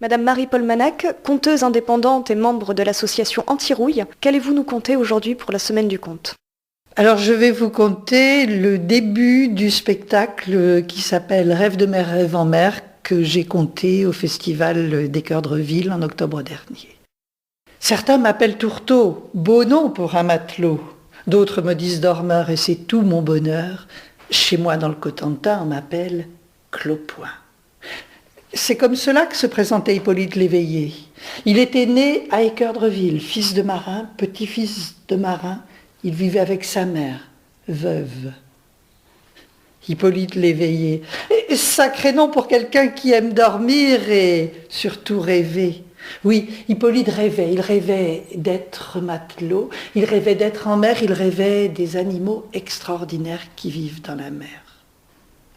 Madame Marie-Paul Manac, conteuse indépendante et membre de l'association Anti-Rouille, qu'allez-vous nous conter aujourd'hui pour la Semaine du Conte? Alors je vais vous conter le début du spectacle qui s'appelle Rêve de mer, rêve en mer, que j'ai conté au Festival des Chœurs de Reville en octobre dernier. Certains m'appellent Tourteau, beau nom pour un matelot. D'autres me disent dormeur et c'est tout mon bonheur. Chez moi dans le Cotentin, on m'appelle Clopoin. C'est comme cela que se présentait Hippolyte Léveillé. Il était né à Équeurdreville, fils de marin, petit-fils de marin. Il vivait avec sa mère, veuve. Hippolyte Léveillé. Sacré nom pour quelqu'un qui aime dormir et surtout rêver. Oui, Hippolyte rêvait. Il rêvait d'être matelot, il rêvait d'être en mer, il rêvait des animaux extraordinaires qui vivent dans la mer.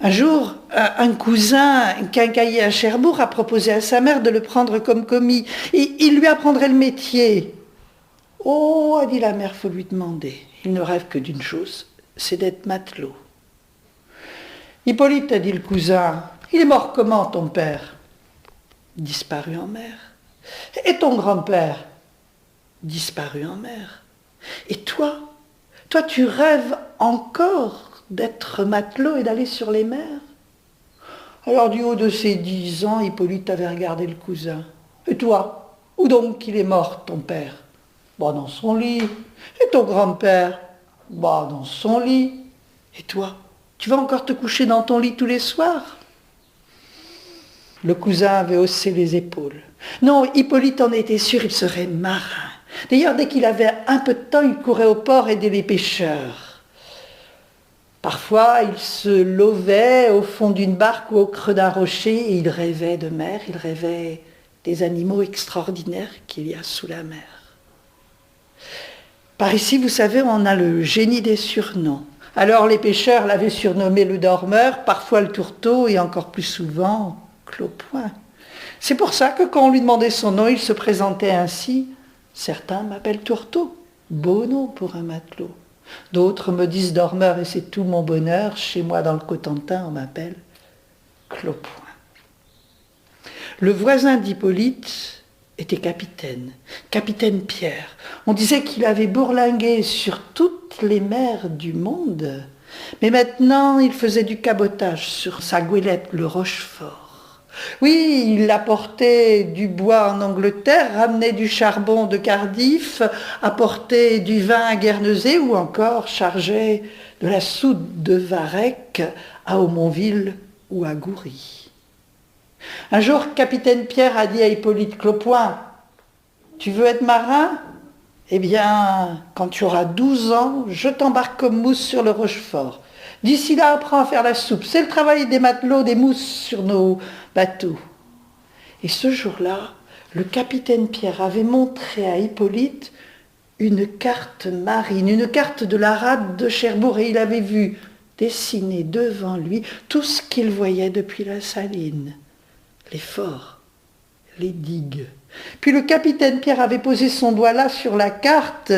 Un jour, un cousin quincaillier à Cherbourg a proposé à sa mère de le prendre comme commis. Et il lui apprendrait le métier. Oh, a dit la mère, faut lui demander. Il ne rêve que d'une chose, c'est d'être matelot. Hippolyte, a dit le cousin, il est mort comment ton père? Disparu en mer. Et ton grand-père? Disparu en mer. Et toi tu rêves encore d'être matelot et d'aller sur les mers? Alors du haut de ses 10 ans, Hippolyte avait regardé le cousin. Et toi, où donc qu'il est mort ton père? Bah dans son lit. Et ton grand-père? Bah dans son lit. Et toi, tu vas encore te coucher dans ton lit tous les soirs? Le cousin avait haussé les épaules. Non, Hippolyte en était sûr, il serait marin. D'ailleurs, dès qu'il avait un peu de temps, il courait au port aider les pêcheurs. Parfois, il se lovait au fond d'une barque ou au creux d'un rocher et il rêvait de mer, il rêvait des animaux extraordinaires qu'il y a sous la mer. Par ici, vous savez, on a le génie des surnoms. Alors les pêcheurs l'avaient surnommé le dormeur, parfois le tourteau et encore plus souvent Clopoin. C'est pour ça que quand on lui demandait son nom, il se présentait ainsi. Certains m'appellent Tourteau, beau nom pour un matelot. D'autres me disent dormeur et c'est tout mon bonheur. Chez moi dans le Cotentin, on m'appelle Clopoin. Le voisin d'Hippolyte était capitaine Pierre. On disait qu'il avait bourlingué sur toutes les mers du monde, mais maintenant il faisait du cabotage sur sa goélette, le Rochefort. Oui, il apportait du bois en Angleterre, ramenait du charbon de Cardiff, apportait du vin à Guernesey ou encore chargeait de la soude de Varech à Aumonville ou à Goury. Un jour, capitaine Pierre a dit à Hippolyte Clopoin, « Tu veux être marin? Eh bien, quand tu auras 12 ans, je t'embarque comme mousse sur le Rochefort. D'ici là, apprends à faire la soupe. C'est le travail des matelots, des mousses sur nos bateaux. » Et ce jour-là, le capitaine Pierre avait montré à Hippolyte une carte marine, une carte de la rade de Cherbourg, et il avait vu dessiner devant lui tout ce qu'il voyait depuis la saline. Les forts, les digues. Puis le capitaine Pierre avait posé son doigt là sur la carte.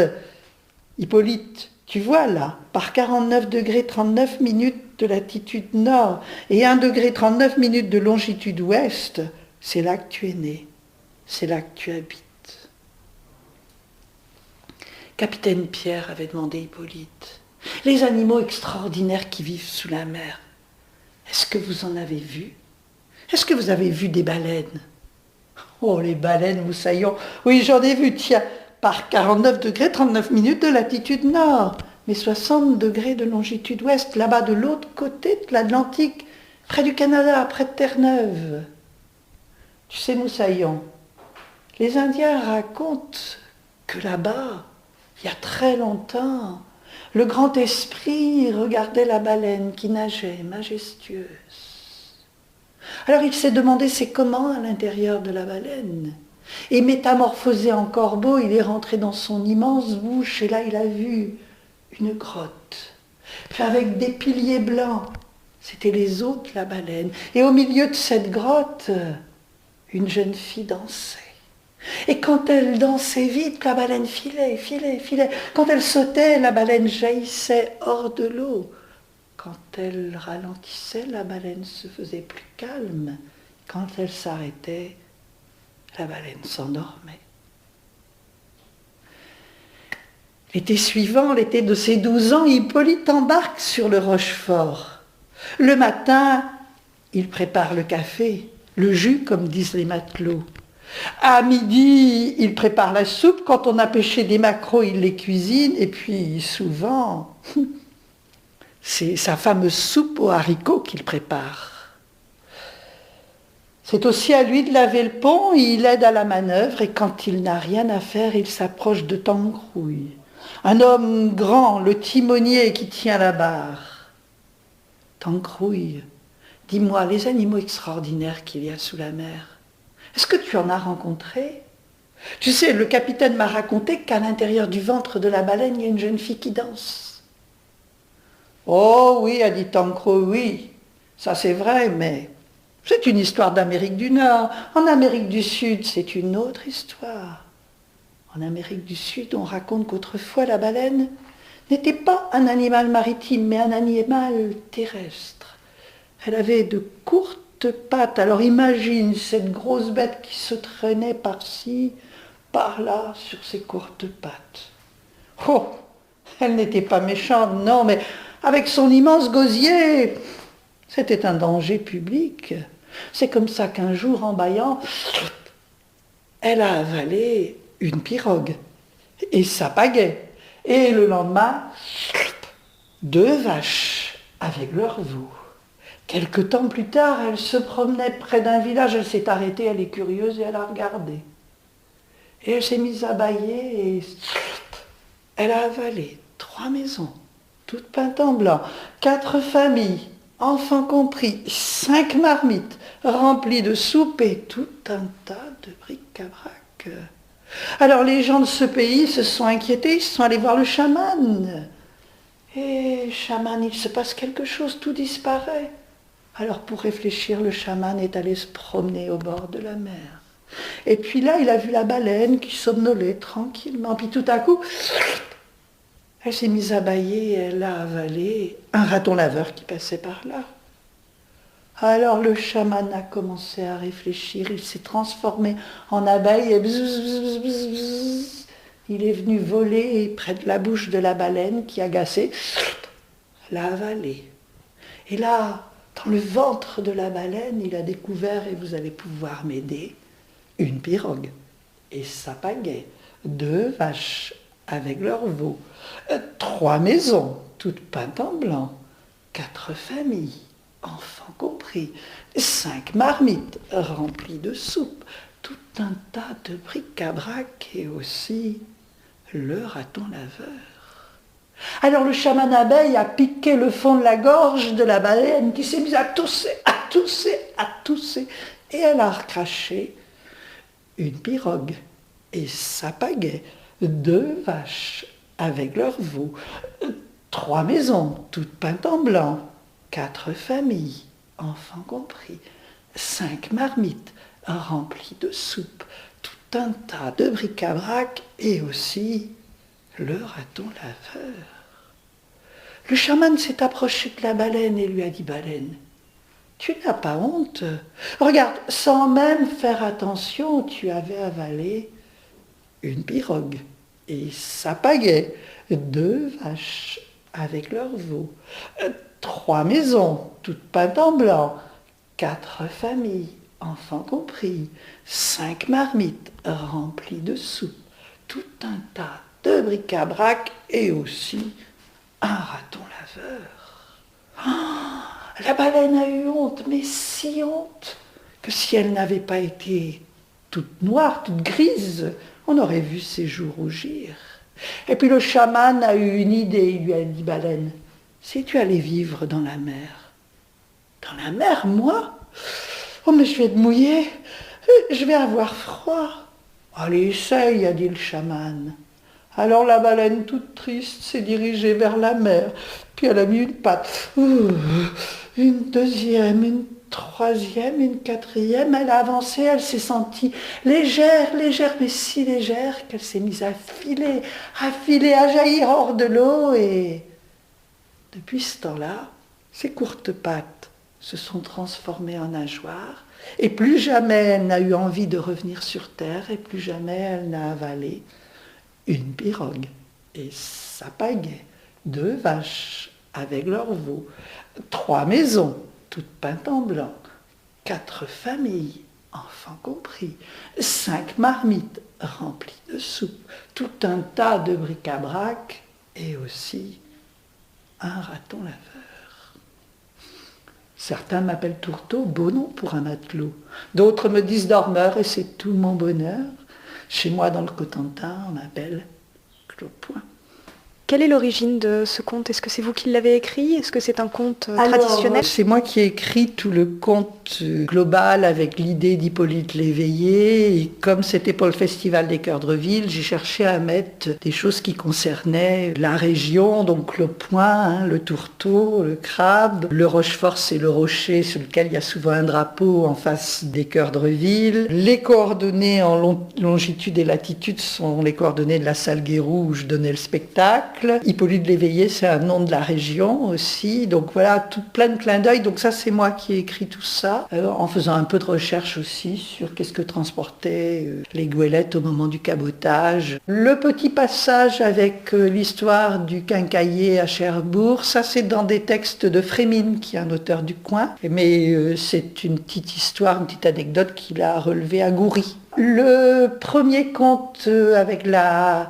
« Hippolyte, tu vois là, par 49 degrés 39 minutes de latitude nord et 1 degré 39 minutes de longitude ouest, c'est là que tu es né, c'est là que tu habites. » Capitaine Pierre avait demandé Hippolyte, « Les animaux extraordinaires qui vivent sous la mer, est-ce que vous en avez vu? Est-ce que vous avez vu des baleines? » Oh, les baleines, moussaillons, oui, j'en ai vu, tiens, par 49 degrés 39 minutes de latitude nord, mais 60 degrés de longitude ouest, là-bas de l'autre côté de l'Atlantique, près du Canada, près de Terre-Neuve. Tu sais, moussaillon, les Indiens racontent que là-bas, il y a très longtemps, le grand esprit regardait la baleine qui nageait, majestueuse. Alors il s'est demandé c'est comment à l'intérieur de la baleine. Et métamorphosé en corbeau, il est rentré dans son immense bouche et là il a vu une grotte, puis avec des piliers blancs. C'était les os de la baleine. Et au milieu de cette grotte, une jeune fille dansait. Et quand elle dansait vite, la baleine filait. Quand elle sautait, la baleine jaillissait hors de l'eau. Quand elle ralentissait, la baleine se faisait plus calme. Quand elle s'arrêtait, La baleine s'endormait. L'été suivant, l'été de ses 12 ans, Hippolyte embarque sur le Rochefort. Le matin, il prépare le café, le jus, comme disent les matelots. À midi, il prépare la soupe. Quand on a pêché des maquereaux, il les cuisine. Et puis, souvent, c'est sa fameuse soupe aux haricots qu'il prépare. C'est aussi à lui de laver le pont. Il aide à la manœuvre. Et quand il n'a rien à faire, il s'approche de Tangrouille. Un homme grand, le timonier qui tient la barre. Tangrouille, dis-moi, les animaux extraordinaires qu'il y a sous la mer, est-ce que tu en as rencontré? Tu sais, le capitaine m'a raconté qu'à l'intérieur du ventre de la baleine, il y a une jeune fille qui danse. Oh oui, a dit Tangrouille, oui, ça c'est vrai, mais c'est une histoire d'Amérique du Nord. En Amérique du Sud, c'est une autre histoire. En Amérique du Sud, on raconte qu'autrefois la baleine n'était pas un animal maritime, mais un animal terrestre. Elle avait de courtes pattes. Alors imagine cette grosse bête qui se traînait par-ci, par-là, sur ses courtes pattes. Oh, elle n'était pas méchante, non, mais avec son immense gosier, c'était un danger public. C'est comme ça qu'un jour, en bâillant, elle a avalé une pirogue et sa pagaie. Et le lendemain, 2 vaches avec leur veau. Quelque temps plus tard, elle se promenait près d'un village, elle s'est arrêtée, elle est curieuse et elle a regardé. Et elle s'est mise à bâiller et elle a avalé 3 maisons, toutes peintes en blanc, 4 familles, enfants compris, 5 marmites remplies de soupe et tout un tas de bric-à-brac. Alors les gens de ce pays se sont inquiétés, ils sont allés voir le chaman. Et chaman, il se passe quelque chose, tout disparaît. Alors pour réfléchir, le chaman est allé se promener au bord de la mer. Et puis là, il a vu la baleine qui somnolait tranquillement. Puis tout à coup, elle s'est mise à bâiller et elle a avalé un raton laveur qui passait par là. Alors le chaman a commencé à réfléchir, il s'est transformé en abeille et bzz, bzz, bzz, bzz. Il est venu voler près de la bouche de la baleine qui, agacée, l'a avalé. Et là, dans le ventre de la baleine, il a découvert, et vous allez pouvoir m'aider, une pirogue et sa pagaie, 2 vaches avec leur veau, 3 maisons, toutes peintes en blanc, 4 familles, enfants compris, 5 marmites remplies de soupe, tout un tas de bric-à-brac et aussi le raton laveur. Alors le chaman abeille a piqué le fond de la gorge de la baleine qui s'est mise à tousser, à tousser, à tousser. Et elle a recraché une pirogue et sa pagaie, 2 vaches avec leur veau, 3 maisons toutes peintes en blanc, 4 familles, enfants compris, 5 marmites remplies de soupe, tout un tas de bric-à-brac et aussi le raton laveur. Le chaman s'est approché de la baleine et lui a dit « Baleine, tu n'as pas honte? Regarde, sans même faire attention, tu avais avalé une pirogue et sa pagaie, 2 vaches avec leur veau, 3 maisons toutes peintes en blanc, 4 familles, enfants compris, 5 marmites remplies de soupe, tout un tas de bric-à-brac et aussi un raton laveur. Oh, la baleine a eu honte, mais si honte que si elle n'avait pas été toute noire, toute grise, on aurait vu ses joues rougir. Et puis le chaman a eu une idée, il lui a dit « Baleine, si tu allais vivre dans la mer. » « Dans la mer, moi? Oh, mais je vais te mouiller, je vais avoir froid. »« Allez, essaye, a dit le chaman. Alors la baleine, toute triste, s'est dirigée vers la mer, puis elle a mis une patte, une deuxième, une troisième, une quatrième, elle a avancé, elle s'est sentie légère, légère, mais si légère qu'elle s'est mise à filer, à jaillir hors de l'eau, et depuis ce temps-là, ses courtes pattes se sont transformées en nageoires. Et plus jamais elle n'a eu envie de revenir sur Terre, et plus jamais elle n'a avalé une pirogue et sa pagaie, 2 vaches avec leurs veaux, 3 maisons, toutes peintes en blanc, 4 familles, enfants compris, 5 marmites remplies de soupe, tout un tas de bric-à-brac et aussi un raton laveur. Certains m'appellent Tourteau, beau nom pour un matelot. D'autres me disent dormeur et c'est tout mon bonheur. Chez moi, dans le Cotentin, on m'appelle Clopoin. Quelle est l'origine de ce conte? Est-ce que c'est vous qui l'avez écrit? Est-ce que c'est un conte traditionnel? C'est moi qui ai écrit tout le conte global avec l'idée d'Hippolyte Léveillé. Et comme c'était pour le Festival des Cœurs de Ville, j'ai cherché à mettre des choses qui concernaient la région, donc le Point, le tourteau, le crabe. Le Rochefort, c'est le rocher sur lequel il y a souvent un drapeau en face des Cœurs de Ville. Les coordonnées en longitude et latitude sont les coordonnées de la salle Guérou où je donnais le spectacle. Hippolyte Léveillé, c'est un nom de la région aussi. Donc voilà, tout plein de clins d'œil. Donc ça, c'est moi qui ai écrit tout ça, en faisant un peu de recherche aussi sur qu'est-ce que transportaient les goélettes au moment du cabotage. Le petit passage avec l'histoire du quincaillier à Cherbourg, ça c'est dans des textes de Frémine, qui est un auteur du coin. Mais c'est une petite histoire, une petite anecdote qu'il a relevée à Goury. Le premier conte avec la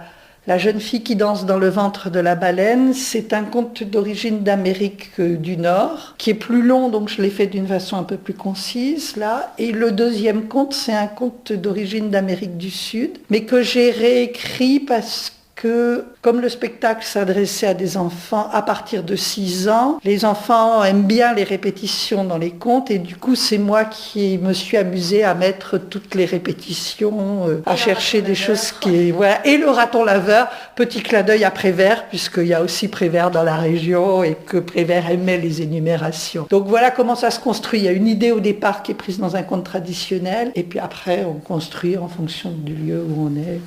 jeune fille qui danse dans le ventre de la baleine, c'est un conte d'origine d'Amérique du Nord, qui est plus long, donc je l'ai fait d'une façon un peu plus concise, là. Et le deuxième conte, c'est un conte d'origine d'Amérique du Sud, mais que j'ai réécrit parce que, comme le spectacle s'adressait à des enfants à partir de 6 ans, les enfants aiment bien les répétitions dans les contes, et du coup, c'est moi qui me suis amusée à mettre toutes les répétitions, à chercher des choses qui... Voilà. Et le raton laveur, petit clin d'œil à Prévert, puisqu'il y a aussi Prévert dans la région, et que Prévert aimait les énumérations. Donc voilà comment ça se construit. Il y a une idée au départ qui est prise dans un conte traditionnel, et puis après, on construit en fonction du lieu où on est.